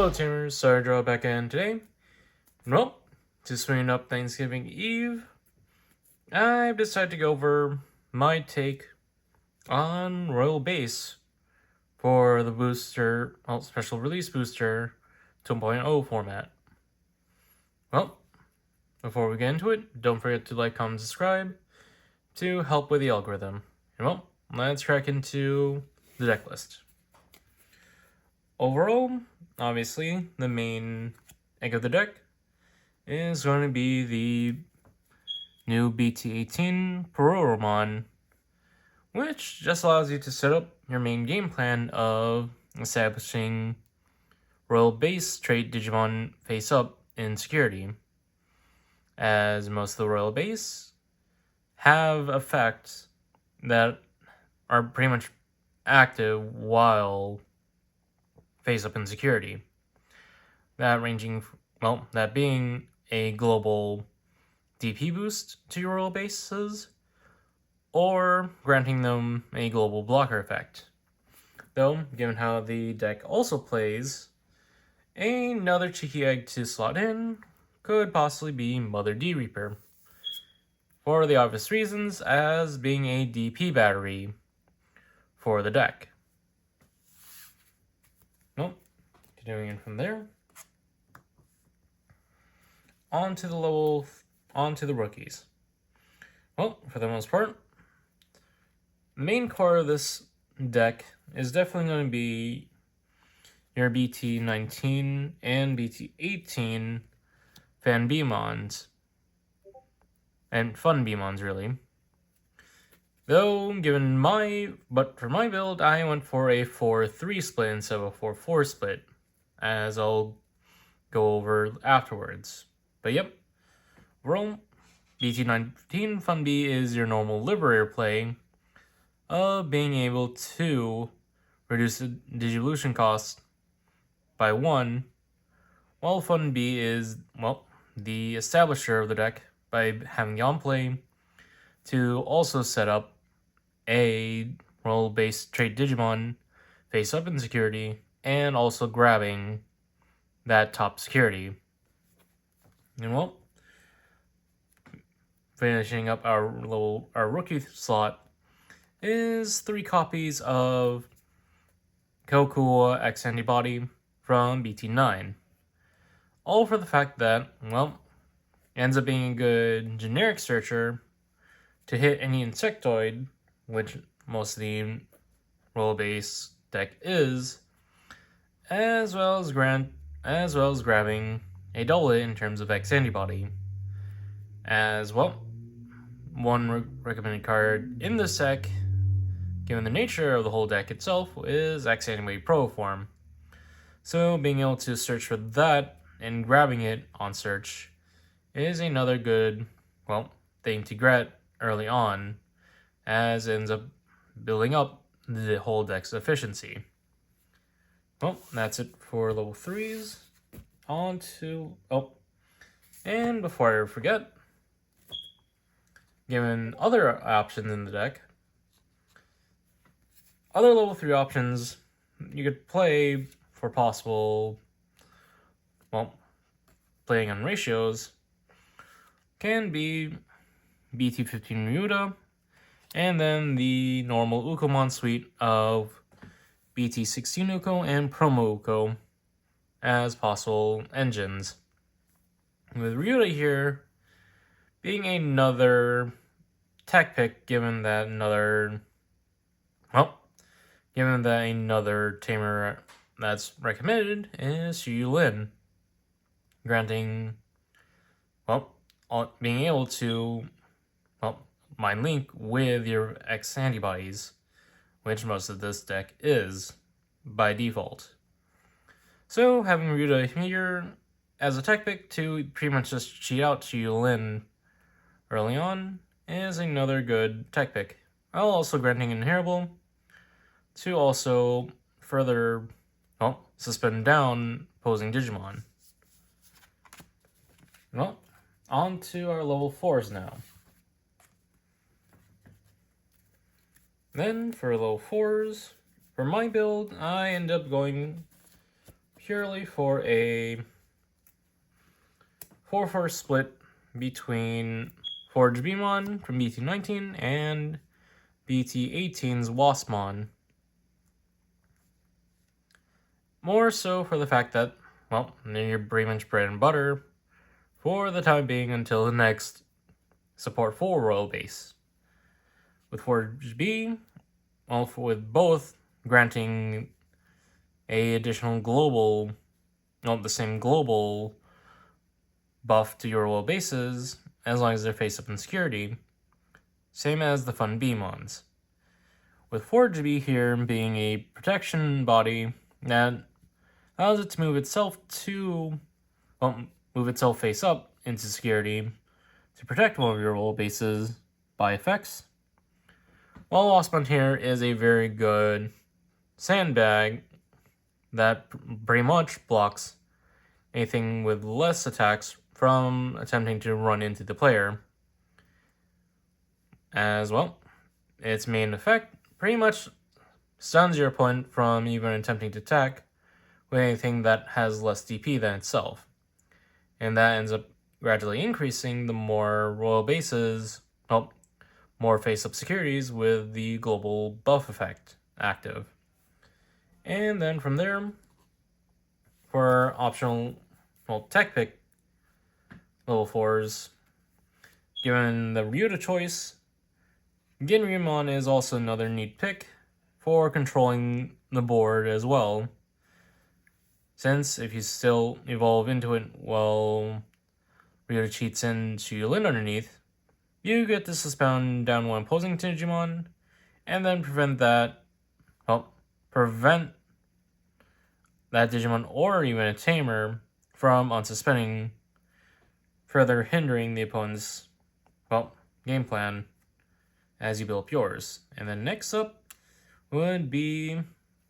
Hello Tamers, Sardra back in today. Well, to swing up Thanksgiving Eve, I've decided to go over my take on Royal Base for the booster, special release booster 2.0 format. Well, before we get into it, don't forget to like, comment, subscribe to help with the algorithm. And well, let's crack into the deck list. Overall, obviously, the main egg of the deck is going to be the new BT18 Proto Form, which just allows you to set up your main game plan of establishing Royal Base trait Digimon face up in security, as most of the Royal Base have effects that are pretty much active while face up in security. That being a global DP boost to your Royal Bases, or granting them a global blocker effect. Though, given how the deck also plays, another cheeky egg to slot in could possibly be Mother D Reaper, for the obvious reasons as being a DP battery for the deck. Nope. Continuing in from there. On to the rookies. Well, for the most part, the main core of this deck is definitely going to be your BT19 and BT18 fan Beamons. And fun Beamons, really. Though, for my build, I went for a 4-3 split instead of a 4-4 split, as I'll go over afterwards. But yep, overall, BT19 Fun B is your normal Liberator play of being able to reduce the Digivolution cost by 1, while Fun B is, the establisher of the deck by having the on-play to also set up a role-based trait Digimon face up in security, and also grabbing that top security. And finishing up our rookie slot is 3 copies of Kokua X Antibody from BT9. All for the fact that, ends up being a good generic searcher to hit any insectoid, which most of the role-based deck is, as well as grabbing a double hit in terms of X Antibody. As well, one recommended card in this deck, given the nature of the whole deck itself, is X Antibody Proto Form. So being able to search for that and grabbing it on search is another good, thing to get early on, as it ends up building up the whole deck's efficiency. Well, that's it for level 3s. On to... and before I forget, given other options in the deck, other level 3 options you could play for possible, playing on ratios, can be BT15 Ryuta, and then the normal Ukomon suite of BT16 Uko and Promo Uko as possible engines. With Ryuta here being another tech pick, given that another tamer that's recommended is Yulin, granting, being able to, mind link with your X antibodies, which most of this deck is by default. So having Ryuta here as a tech pick to pretty much just cheat out to Yulin early on is another good tech pick, while also granting inheritable to also further, suspend down opposing Digimon. Well, on to our level 4s now. Then for level 4s, for my build, I end up going purely for a 4-4 split between Forge Beamon from BT19 and BT18's Waspmon. More so for the fact that, well, they're your pretty much bread and butter for the time being until the next support for Royal Base. With Forge B, well, with both granting a additional global, the same global buff to your Royal Bases, as long as they're face up in security, same as the Fun Beamons. With Forge B here being a protection body that allows it to move itself face up into security to protect one of your Royal Bases by effects. While Waspmon here is a very good sandbag that pretty much blocks anything with less attacks from attempting to run into the player. As well, its main effect pretty much stuns your opponent from even attempting to attack with anything that has less DP than itself. And that ends up gradually increasing the more Royal Bases, more face-up securities with the global buff effect active. And then from there, for optional, tech pick level 4s, given the Ryuta choice, Ginrymon is also another neat pick for controlling the board as well. Since if you still evolve into it while Ryuta cheats into Lin underneath, you get to suspend down one opposing Digimon, and then prevent that Digimon or even a Tamer from unsuspending, further hindering the opponent's, game plan as you build up yours. And then next up would be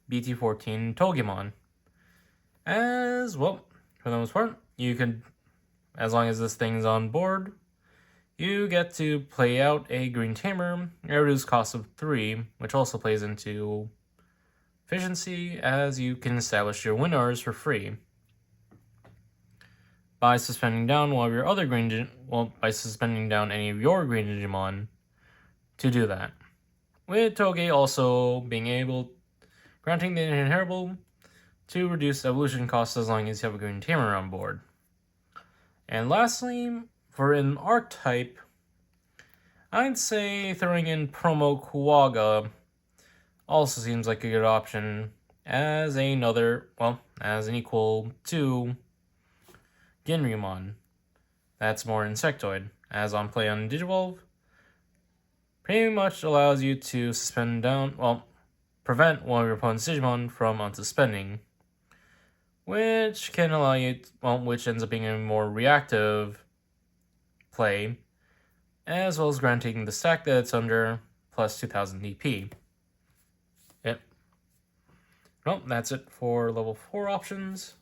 BT14 Togemon. As well, for the most part, you can, as long as this thing's on board, you get to play out a Green Tamer at a reduced cost of 3, which also plays into efficiency as you can establish your winners for free by suspending down one of your other by suspending down any of your Green Digimon to do that. With Toge also being granting the inheritable to reduce evolution costs as long as you have a Green Tamer on board. And lastly, for an archetype, I'd say throwing in Promo Kuwaga also seems like a good option as an equal to Ginrymon. That's more insectoid, as on play on Digivolve, pretty much allows you to prevent one of your opponent's Digimon from unsuspending, which can allow you, which ends up being a more reactive play, as well as granting the stack that it's under plus 2000 DP. Yep. Well, that's it for level 4 options.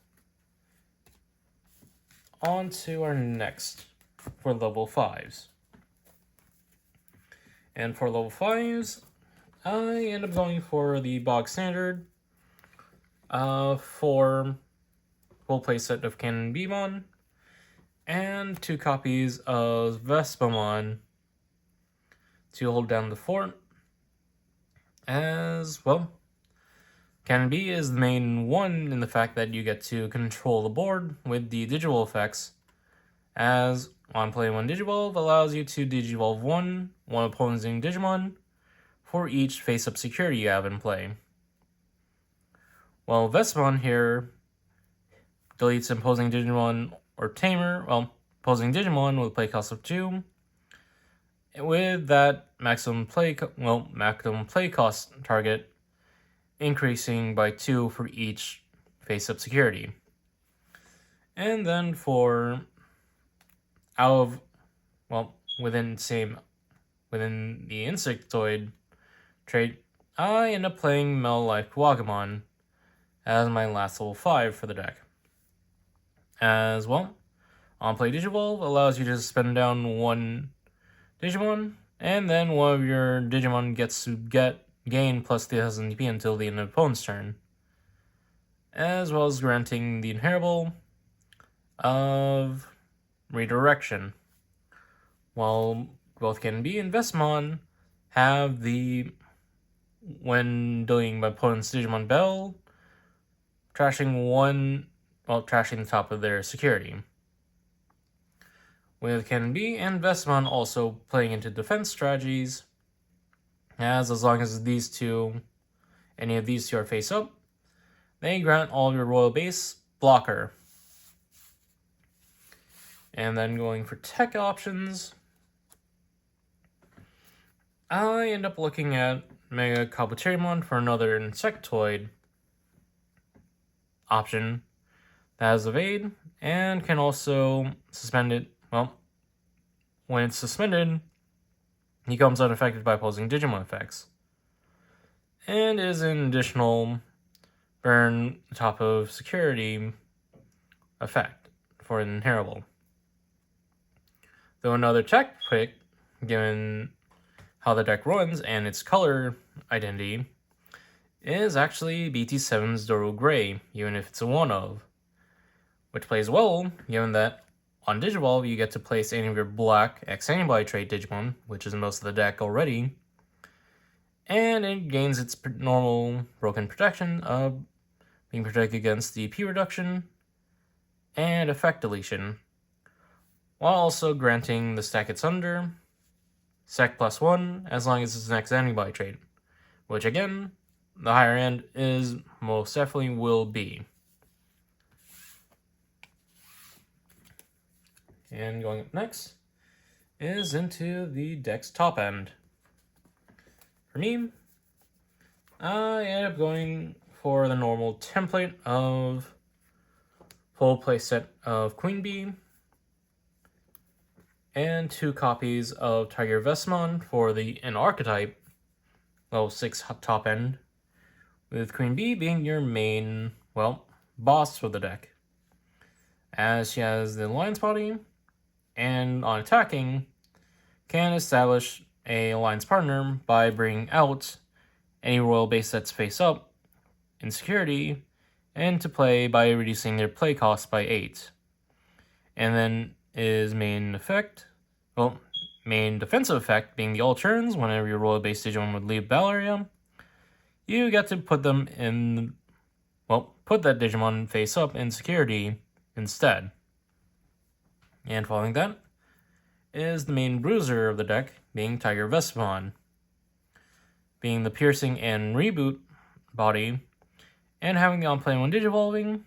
On to our next for level 5s. And for level 5s, I end up going for the bog standard for full playset of Cannon Beamon and 2 copies of Vespamon to hold down the fort. As well, Cannon B is the main one in the fact that you get to control the board with the digital effects, as on play 1 Digivolve allows you to Digivolve one opposing Digimon for each face-up security you have in play. While Vespamon here deletes opposing Digimon or Tamer, opposing Digimon with a play cost of 2, with that maximum play cost target increasing by 2 for each face-up security. And then for within the insectoid trait, I end up playing Metal Life Wagamon as my last level 5 for the deck. As well, on play Digivolve allows you to suspend down one Digimon, and then one of your Digimon gets to gain plus 3000 DP until the end of the opponent's turn. as well as granting the inheritable of redirection. While both Genbi and Vesmon have the, when dealing my opponent's Digimon Bell, trashing the top of their security. With Genbi and Vesmon also playing into defense strategies, as long as any of these two are face up, they grant all of your royal base blocker. And then going for tech options, I end up looking at Mega Kabuterimon for another Insectoid option that has evade and can also suspend it. Well, when it's suspended, he becomes unaffected by opposing Digimon effects, and is an additional burn top of security effect for an inheritable. Though another tech pick, given how the deck runs and its color identity, is actually BT7's Doru Gray, even if it's a one of, which plays well, given that on Digivolve you get to place any of your black X antibody trait Digimon, which is most of the deck already, and it gains its normal broken protection of being protected against DP reduction and effect deletion, while also granting the stack it's under Sec +1 as long as it's an X antibody trait, which again, the higher end is most definitely will be. And going up next is into the deck's top end. For me, I end up going for the normal template of full playset of Queen Bee and 2 copies of Tiger Vesmon for an archetype level 6 top end, with Queen Bee being your main, boss for the deck, as she has the Alliance body, and on attacking, can establish a Alliance partner by bringing out any royal base that's face up in security into play by reducing their play cost by 8. And then is main defensive effect being the all turns. Whenever your royal base Digimon would leave battle area, you get to put them in, put that Digimon face up in security instead. And following that is the main bruiser of the deck, being Tiger Vesmon, being the piercing and reboot body, and having the on-play when Digivolving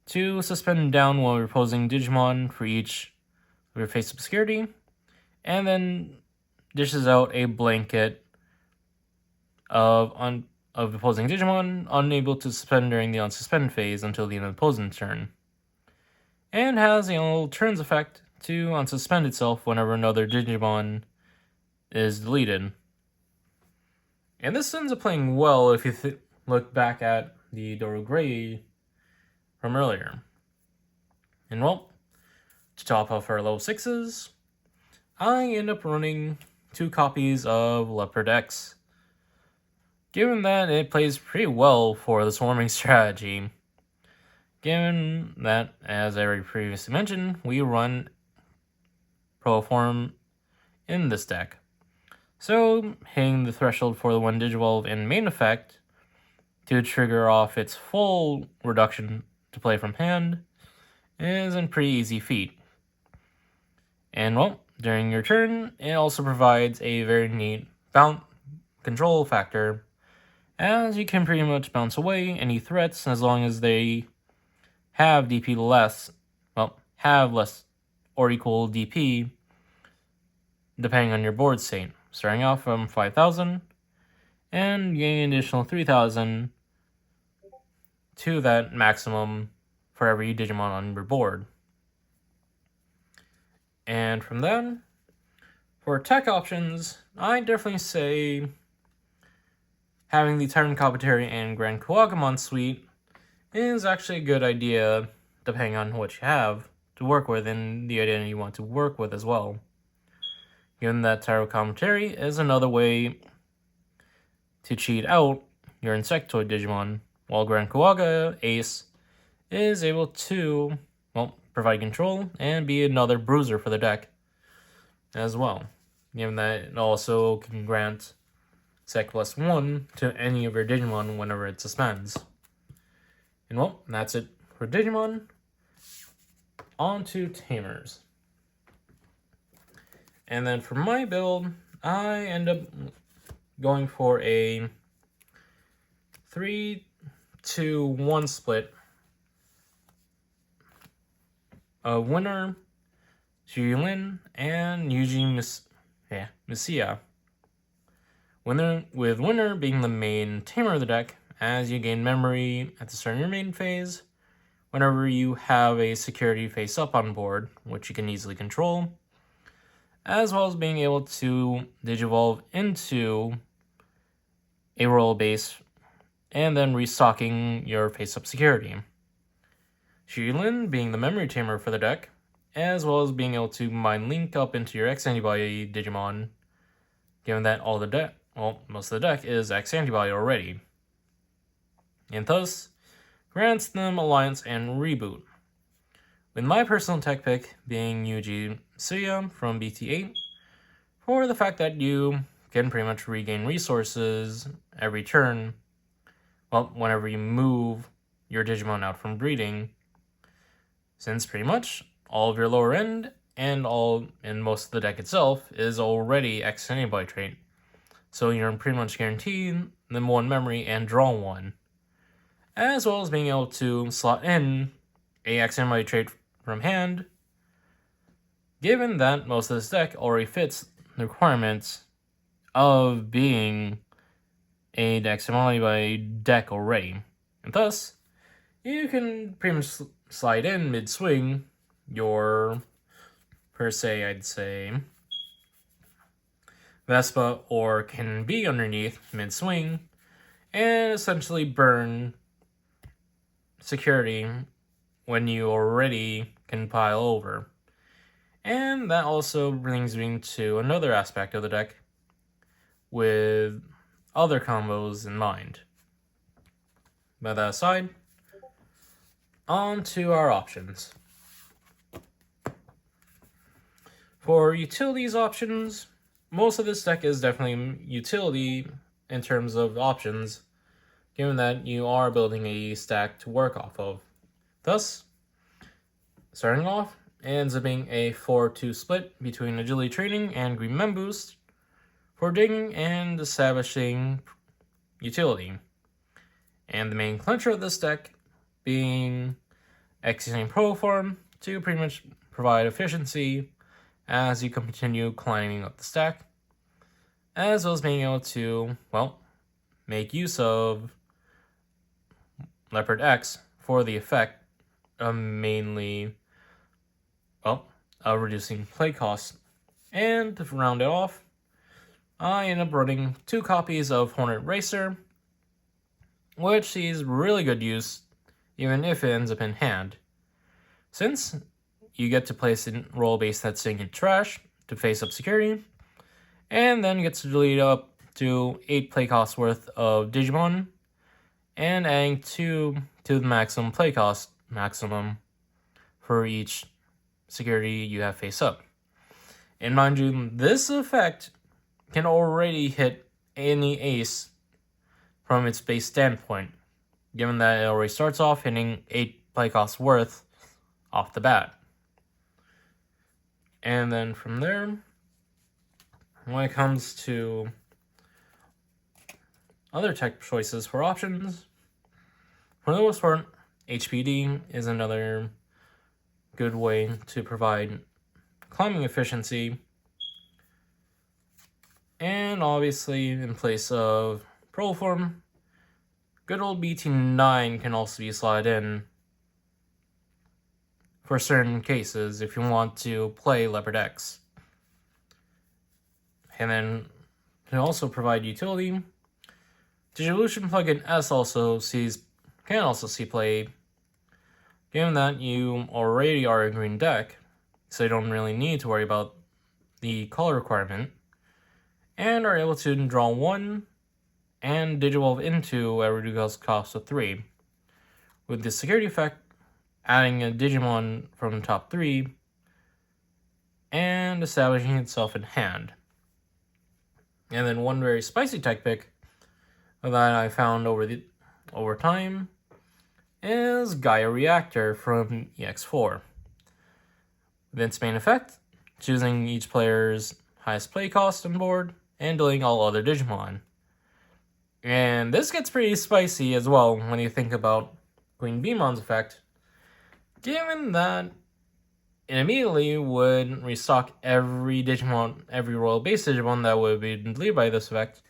to suspend down while opposing Digimon for each of your face-up security, and then dishes out a blanket of opposing Digimon unable to suspend during the unsuspend phase until the end of the opposing turn, and has the little turns effect to unsuspend itself whenever another Digimon is deleted. And this ends up playing well if you look back at the Doru Gray from earlier. And to top off our level 6s, I end up running 2 copies of Leopard X, given that it plays pretty well for the swarming strategy. Given that, as I already previously mentioned, we run Proto Form in this deck. So, hitting the threshold for the 1 Digivolve in main effect to trigger off its full reduction to play from hand is a pretty easy feat. And during your turn, it also provides a very neat bounce control factor, as you can pretty much bounce away any threats as long as they have DP have less or equal DP depending on your board state, starting off from 5,000 and gaining an additional 3,000 to that maximum for every Digimon on your board. And from then, for tech options, I definitely say having the Tyrant Kabuterimon and Grand Kuwagamon suite is actually a good idea, depending on what you have to work with and the identity you want to work with as well. Given that Tyrant Kabuterimon is another way to cheat out your Insectoid Digimon while Grand Kuwaga Ace is able to, well, provide control and be another bruiser for the deck as well, given that it also can grant Sec +1 to any of your Digimon whenever it suspends. And well, that's it for Digimon. On to Tamers. And then for my build, I end up going for a 3-2-1 split. A Winner, Xulin, and Yuji Misia. With Winner being the main tamer of the deck, as you gain memory at the start of your main phase, whenever you have a security face up on board, which you can easily control, as well as being able to Digivolve into a royal base and then restocking your face up security. Xulin being the memory tamer for the deck, as well as being able to mind link up into your X Antibody Digimon, given that most of the deck is X Antibody already, and thus grants them Alliance and Reboot. With my personal tech pick being Yuji Suya from BT8, for the fact that you can pretty much regain resources every turn, well, whenever you move your Digimon out from breeding, since pretty much all of your lower end and most of the deck itself is already X Antibody trait. So you're pretty much guaranteed them 1 memory and draw 1. As well as being able to slot in a X Antibody trait from hand, given that most of this deck already fits the requirements of being a X Antibody deck already. And thus, you can pretty much slide in mid-swing your, per se, I'd say, Vespa or can be underneath mid-swing and essentially burn security when you already can pile over. And that also brings me to another aspect of the deck with other combos in mind. By that aside, on to our options. For utilities options, most of this deck is definitely utility in terms of options, given that you are building a stack to work off of. Thus, starting off, it ends up being a 4-2 split between Agility Training and Green Mem Boost for digging and establishing utility. And the main clincher of this deck being executing Proto Form to pretty much provide efficiency as you continue climbing up the stack, as well as being able to, well, make use of Leopard X for the effect of mainly, reducing play costs. And to round it off, I end up running 2 copies of Hornet Racer, which sees really good use even if it ends up in hand, since you get to place a roll base that's sitting in trash to face up security, and then gets to delete up to 8 play costs worth of Digimon, and adding 2 to the maximum play cost for each security you have face up. And mind you, this effect can already hit any ace from its base standpoint, given that it already starts off hitting 8 play costs worth off the bat. And then from there, when it comes to other tech choices for options, for the most part, HPD is another good way to provide climbing efficiency. And obviously, in place of Proto Form, good old BT9 can also be slotted in for certain cases if you want to play Leopard X. And then to also provide utility, Digivolution Plugin S can also see play, given that you already are a green deck, so you don't really need to worry about the color requirement, and are able to draw 1 and Digivolve into a reduced cost of 3. With the security effect, adding a Digimon from the top 3 and establishing itself in hand. And then one very spicy tech pick that I found over time is Gaia Reactor from EX4. With its main effect, choosing each player's highest play cost on board and deleting all other Digimon. And this gets pretty spicy as well when you think about Queen Beemon's effect, given that it immediately would restock every Digimon, every Royal Base Digimon that would be deleted by this effect,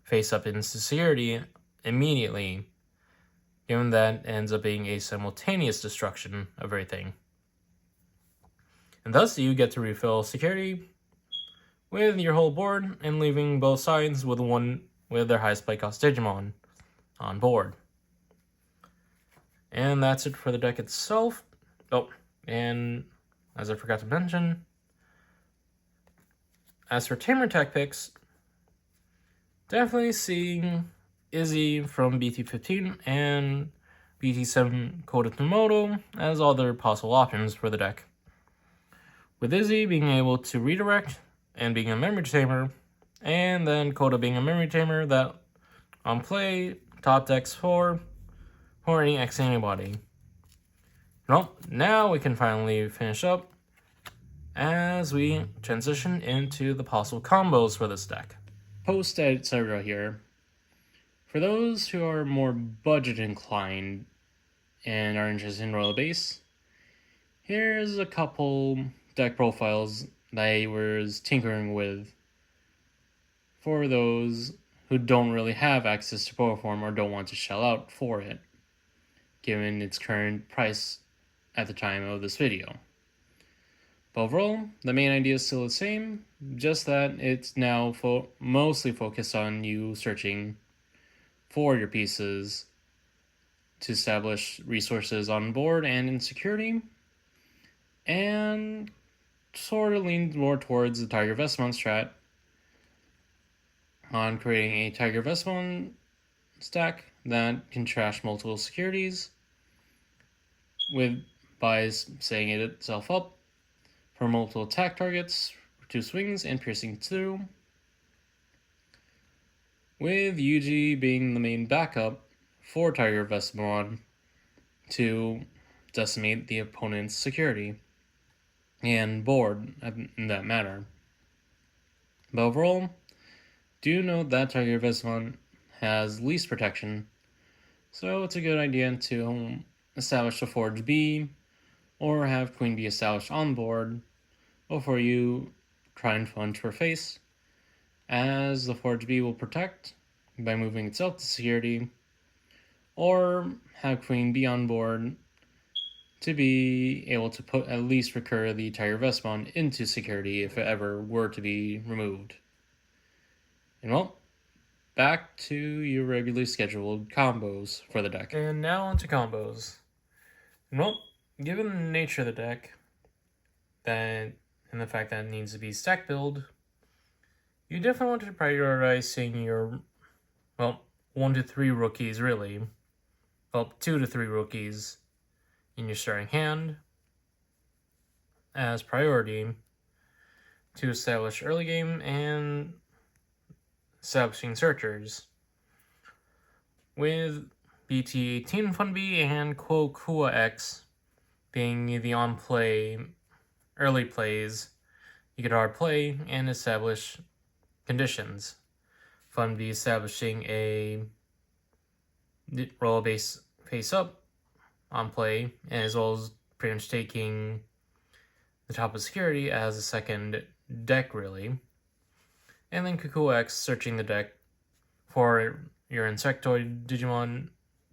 face up into security immediately, given that it ends up being a simultaneous destruction of everything. And thus you get to refill security with your whole board and leaving both sides with their highest play cost Digimon on board. And that's it for the deck itself. Oh, and as I forgot to mention, as for Tamer tech picks, definitely seeing Izzy from BT15 and BT7 Kota Tomoto as other possible options for the deck. With Izzy being able to redirect and being a memory tamer, and then Kota being a memory tamer that on play top decks for any X anybody. Well, now we can finally finish up as we transition into the possible combos for this deck. Post-edit server here. For those who are more budget inclined and are interested in Royal Base, here's a couple deck profiles that I was tinkering with for those who don't really have access to Proto Form or don't want to shell out for it, given its current price at the time of this video. But overall, the main idea is still the same, just that it's now mostly focused on you searching for your pieces to establish resources on board and in security, and sort of lean more towards the Tiger Vestmon strat on creating a Tiger Vestmon stack that can trash multiple securities by setting it itself up for multiple attack targets, 2 swings, and piercing through, with Yuji being the main backup for Tiger Vestmon to decimate the opponent's security and board in that matter. But overall, do note that Tiger Vestmon has least protection, so it's a good idea to establish a Forge B or have Queen B established on board before you try and punch for face, as the Forge B will protect by moving itself to security, or have Queen B on board to be able to at least recur the Tiger Vestmon into security if it ever were to be removed. And well, back to your regularly scheduled combos for the deck. And now onto combos. And well, given the nature of the deck, and the fact that it needs to be stack build, you definitely want to prioritize seeing your, 1 to 3 rookies really. 2 to 3 rookies in your starting hand as priority to establish early game and establishing searchers, with BT18 Funbi and Kua X being the on-play early plays. You could hard play and establish conditions. Funbi establishing a roll base face up on play, as well as pretty much taking the top of security as a second deck really. And then Cuckoo X searching the deck for your Insectoid Digimon,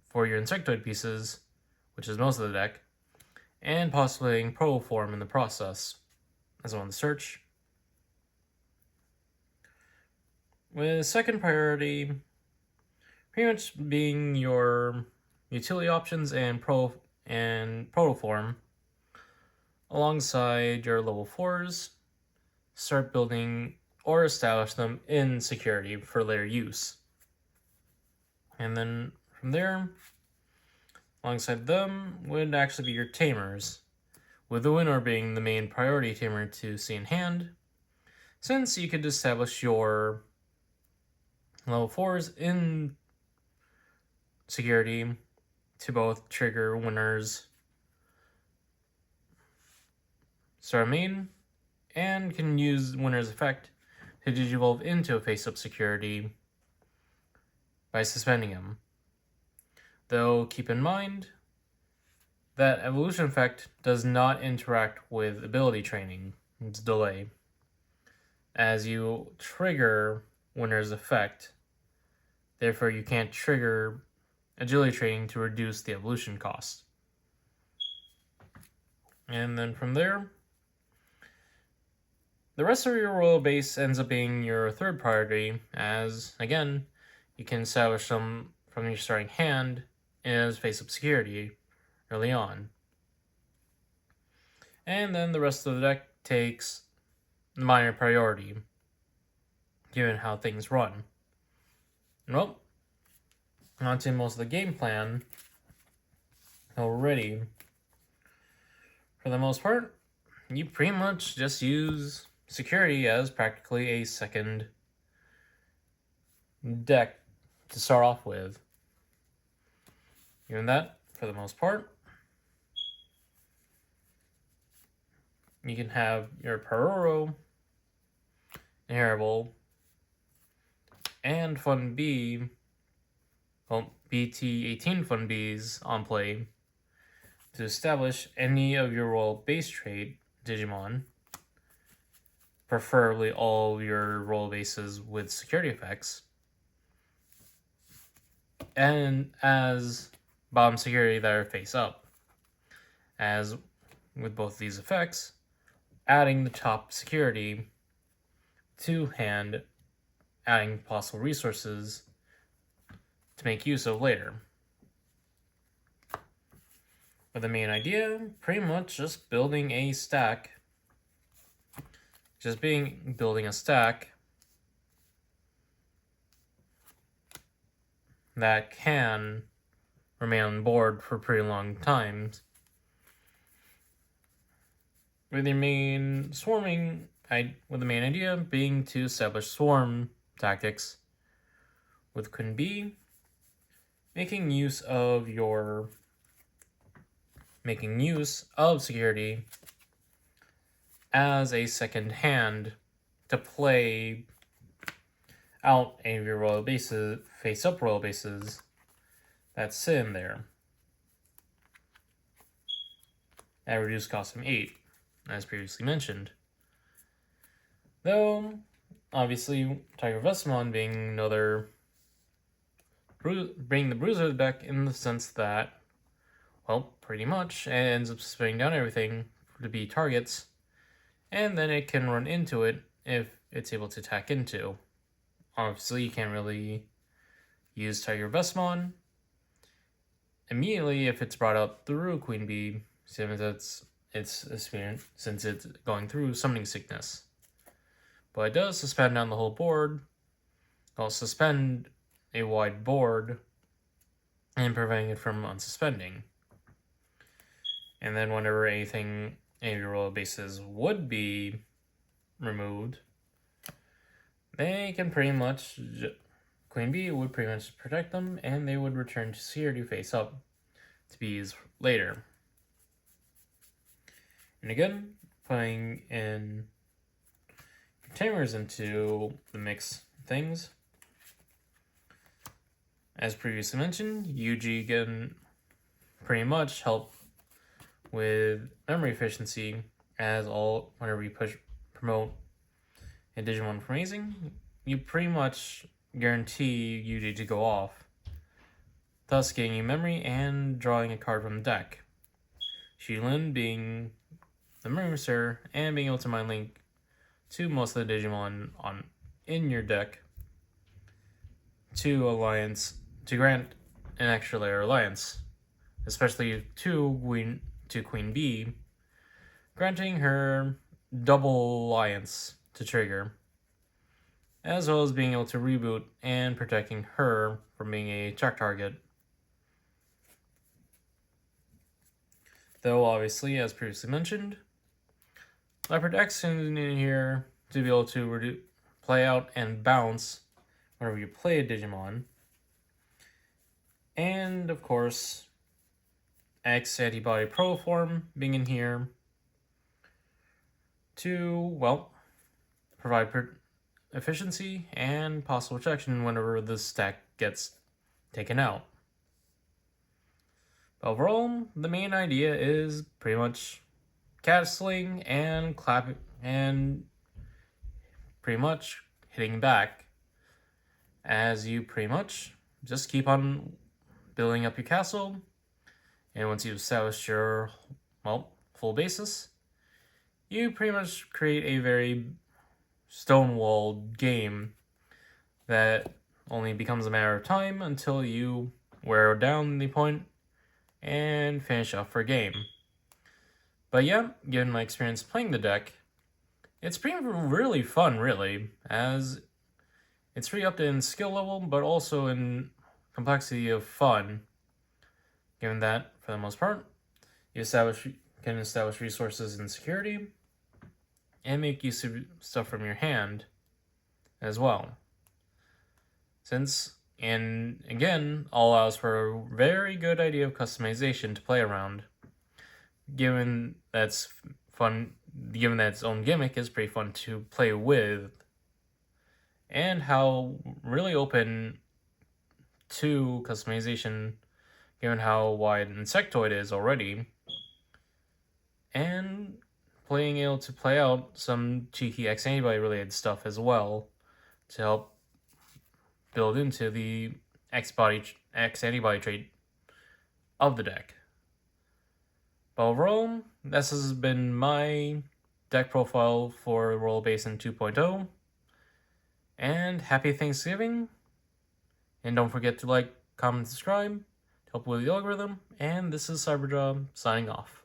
for your Insectoid pieces, which is most of the deck, and possibly getting Proto Form in the process as well in the search. With second priority pretty much being your utility options and Proto Form, alongside your level 4s, start building or establish them in security for later use. And then from there, alongside them would actually be your tamers, with the winner being the main priority tamer to see in hand, since you could establish your level 4s in security to both trigger winners start main, and can use winner's effect to digivolve into a face-up security by suspending him. Though keep in mind that evolution effect does not interact with ability training, it's delay, as you trigger winner's effect, therefore you can't trigger agility training to reduce the evolution cost. And then from there, the rest of your royal base ends up being your third priority, as, again, you can establish them from your starting hand as face-up security early on. And then the rest of the deck takes the minor priority, given how things run. Well, on to most of the game plan already. For the most part, you pretty much just use security as practically a second deck to start off with. Given that, for the most part, you can have your Paroro, Inheritable, and Fun B, well, BT18 Fun Bs on play to establish any of your royal base trait Digimon, preferably all your royal bases with security effects, and as bottom security that are face up. As with both these effects, adding the top security to hand, adding possible resources to make use of later. But the main idea, pretty much just building a stack. Building a stack that can remain on board for pretty long times. With the main idea being to establish swarm tactics with Queen B, making use of security as a second hand to play out any of your royal bases, face-up royal bases that sit in there at reduced cost from 8, as previously mentioned. Though, obviously, Tiger Vesmon being another bringing the bruiser deck in the sense that, well, pretty much it ends up spinning down everything to be targets, and then it can run into it if it's able to attack into. Obviously, you can't really use Tiger Vesmon immediately if it's brought up through Queen Bee, since it's going through summoning sickness. But it does suspend down the whole board. It'll suspend a wide board and preventing it from unsuspending. And then whenever any of your royal bases would be removed, they can pretty much, Queen Bee would pretty much protect them, and they would return to security face up to be used later. And again, putting in tamers into the mix things. As previously mentioned, UG can pretty much help with memory efficiency, as whenever you promote a Digimon from Amazing, you pretty much guarantee UG to go off, thus gaining you memory and drawing a card from the deck. Shilin being the memory reserve and being able to mind link to most of the Digimon in your deck to grant an extra layer of alliance, especially to Queen Bee, granting her double alliance to trigger, as well as being able to reboot and protecting her from being a check target. Though obviously, as previously mentioned, Leopard X is in here to be able to play out and bounce whenever you play a Digimon. And of course, X Antibody Proto Form being in here to, well, provide efficiency and possible protection whenever the stack gets taken out. Overall, the main idea is pretty much castling and clapping and pretty much hitting back as you pretty much just keep on building up your castle, and once you've established your, well, full basis, you pretty much create a very stonewalled game that only becomes a matter of time until you wear down the point and finish off for a game. But yeah, given my experience playing the deck, it's pretty really fun, really, as it's pretty up in skill level, but also in complexity of fun, given that, for the most part, you can establish resources and security, and make use of stuff from your hand as well. And again, all allows for a very good idea of customization to play around, given that's fun, given that its own gimmick is pretty fun to play with, and how really open to customization, given how wide Insectoid is already, and being able to play out some cheeky X Antibody related stuff as well to help build into the X Antibody trait of the deck. But overall, this has been my deck profile for Royal Basin 2.0, and happy Thanksgiving, and don't forget to like, comment, and subscribe to help with the algorithm, and this is Cyberjaw signing off.